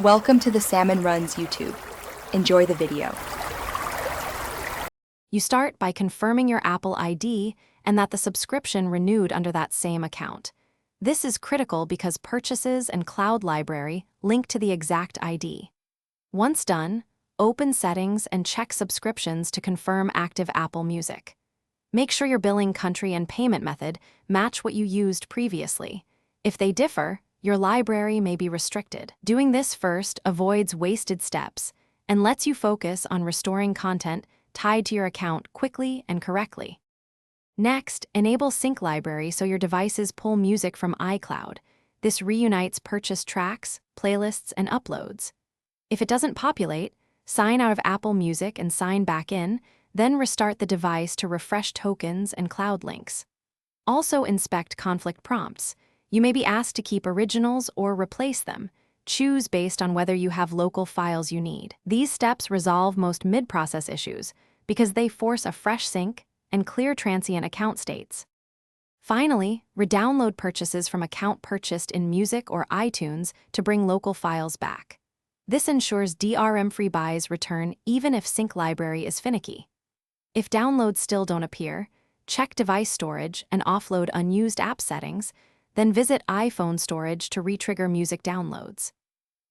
Welcome to the Salmon Runs YouTube. Enjoy the video. You start by confirming your Apple ID and that the subscription renewed under that same account. This is critical because purchases and Cloud Library link to the exact ID. Once done, open Settings and check Subscriptions to confirm active Apple Music. Make sure your billing country and payment method match what you used previously. If they differ, your library may be restricted. Doing this first avoids wasted steps and lets you focus on restoring content tied to your account quickly and correctly. Next, enable Sync Library so your devices pull music from iCloud. This reunites purchased tracks, playlists, and uploads. If it doesn't populate, sign out of Apple Music and sign back in, then restart the device to refresh tokens and cloud links. Also inspect conflict prompts. You may be asked to keep originals or replace them. Choose based on whether you have local files you need. These steps resolve most mid-process issues because they force a fresh sync and clear transient account states. Finally, redownload purchases from account purchased in Music or iTunes to bring local files back. This ensures DRM-free buys return even if Sync Library is finicky. If downloads still don't appear, check device storage and offload unused app settings, then visit iPhone storage to retrigger music downloads.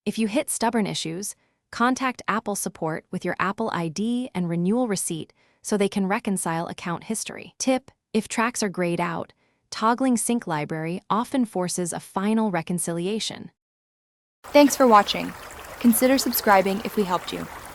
If you hit stubborn issues, contact Apple support with your Apple ID and renewal receipt so they can reconcile account history. Tip: if tracks are grayed out, toggling Sync Library often forces a final reconciliation. Thanks for watching. Consider subscribing if we helped you.